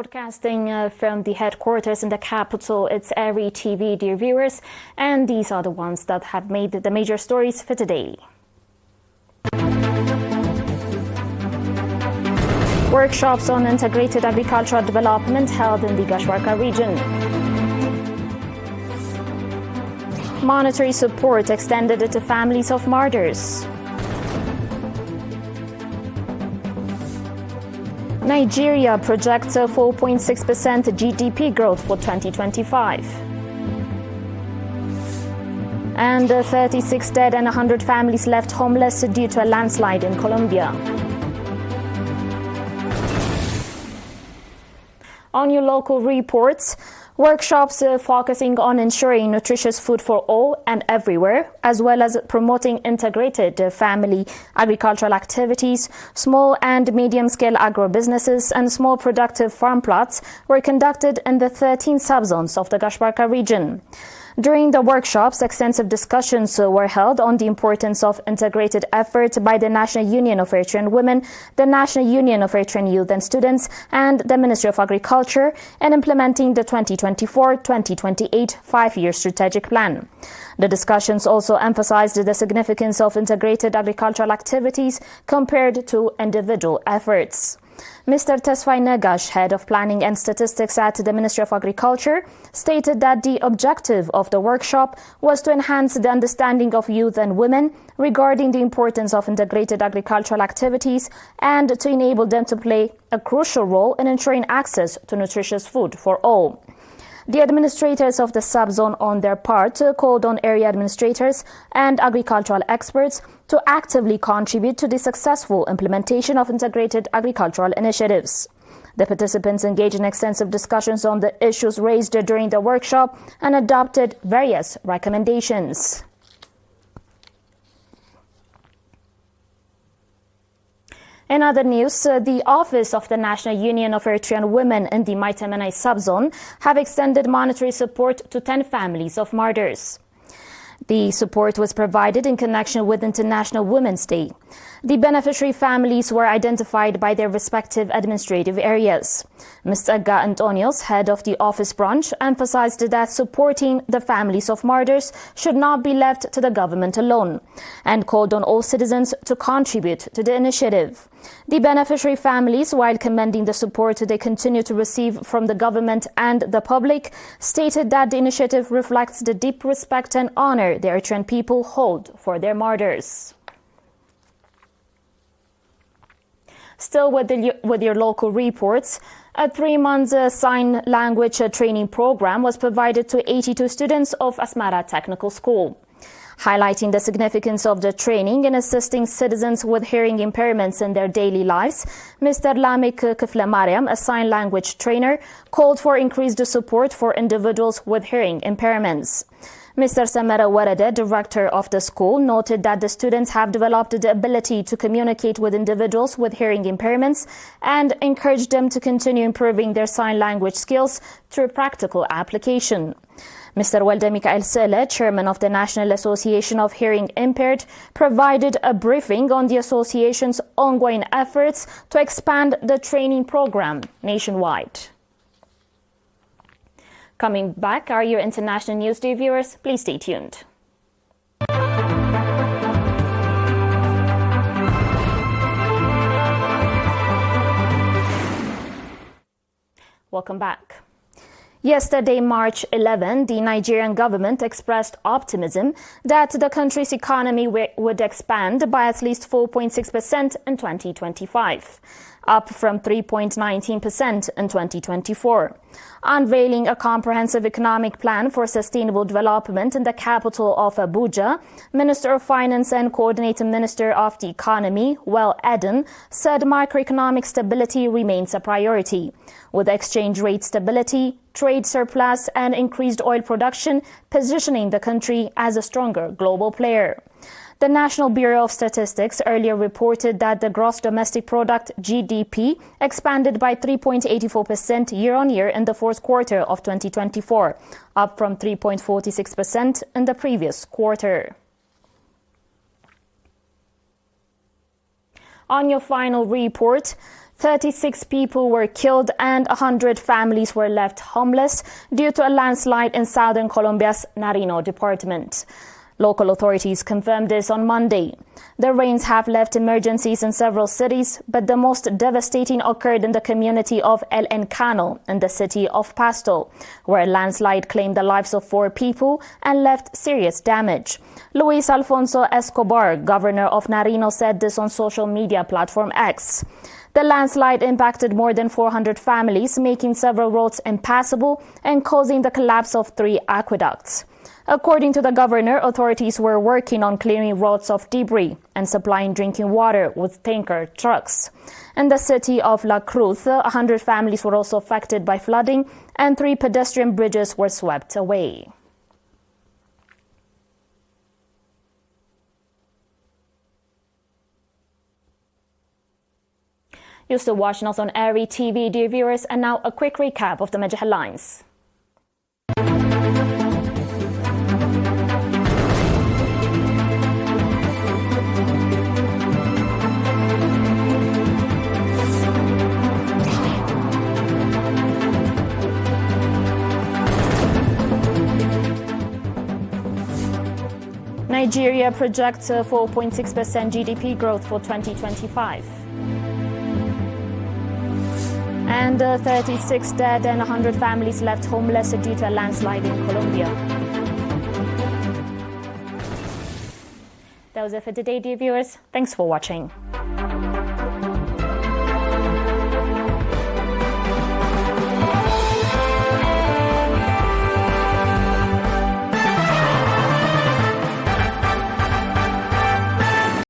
Broadcasting from the headquarters in the capital, it's ERi-TV, dear viewers, and these are the ones that have made the major stories for today. Workshops on integrated agricultural development held in the Gashwarka region. Monetary support extended to families of martyrs. Nigeria projects a 4.6% GDP growth for 2025. And 36 dead and 100 families left homeless due to a landslide in Colombia. On your local reports, workshops focusing on ensuring nutritious food for all and everywhere, as well as promoting integrated family agricultural activities, small and medium-scale agro-businesses and small productive farm plots were conducted in the 13 subzones of the Gashwarka region. During the workshops, extensive discussions were held on the importance of integrated effort by the National Union of Eritrean Women, the National Union of Eritrean Youth and Students, and the Ministry of Agriculture in implementing the 2024-2028 five-year strategic plan. The discussions also emphasized the significance of integrated agricultural activities compared to individual efforts. Mr. Tesfai Negash, head of planning and statistics at the Ministry of Agriculture, stated that the objective of the workshop was to enhance the understanding of youth and women regarding the importance of integrated agricultural activities and to enable them to play a crucial role in ensuring access to nutritious food for all. The administrators of the subzone, on their part, called on area administrators and agricultural experts to actively contribute to the successful implementation of integrated agricultural initiatives. The participants engaged in extensive discussions on the issues raised during the workshop and adopted various recommendations. In other news, the Office of the National Union of Eritrean Women in the Maitamanai subzone have extended monetary support to 10 families of martyrs. The support was provided in connection with International Women's Day. The beneficiary families were identified by their respective administrative areas. Mr. Aga Antonios, head of the office branch, emphasized that supporting the families of martyrs should not be left to the government alone and called on all citizens to contribute to the initiative. The beneficiary families, while commending the support they continue to receive from the government and the public, stated that the initiative reflects the deep respect and honor the Eritrean people hold for their martyrs. Still with your local reports, a 3-month sign language training program was provided to 82 students of Asmara Technical School. Highlighting the significance of the training in assisting citizens with hearing impairments in their daily lives, Mr. Lamik Kiflemariam, a sign language trainer, called for increased support for individuals with hearing impairments. Mr. Samara Warade, director of the school, noted that the students have developed the ability to communicate with individuals with hearing impairments and encouraged them to continue improving their sign language skills through practical application. Mr. Walde Mikael Sele, chairman of the National Association of Hearing Impaired, provided a briefing on the association's ongoing efforts to expand the training program nationwide. Coming back are your international news, dear viewers. Please stay tuned. Welcome back. Yesterday, March 11, the Nigerian government expressed optimism that the country's economy would expand by at least 4.6% in 2025, up from 3.19% in 2024. Unveiling a comprehensive economic plan for sustainable development in the capital of Abuja, Minister of Finance and Coordinating Minister of the Economy, Well Eden, said macroeconomic stability remains a priority, with exchange rate stability, trade surplus and increased oil production positioning the country as a stronger global player. The National Bureau of Statistics earlier reported that the gross domestic product (GDP) expanded by 3.84% year-on-year in the fourth quarter of 2024, up from 3.46% in the previous quarter. On your final report, 36 people were killed and 100 families were left homeless due to a landslide in southern Colombia's Nariño department. Local authorities confirmed this on Monday. The rains have left emergencies in several cities, but the most devastating occurred in the community of El Encano in the city of Pasto, where a landslide claimed the lives of 4 people and left serious damage. Luis Alfonso Escobar, governor of Nariño, said this on social media platform X. The landslide impacted more than 400 families, making several roads impassable and causing the collapse of 3 aqueducts. According to the governor, authorities were working on clearing roads of debris and supplying drinking water with tanker trucks. In the city of La Cruz, 100 families were also affected by flooding and 3 pedestrian bridges were swept away. You're still watching us on ERi-TV, dear viewers, and now a quick recap of the major headlines. Nigeria projects a 4.6% GDP growth for 2025. And 36 dead and 100 families left homeless due to a landslide in Colombia. That was it for today, dear viewers. Thanks for watching.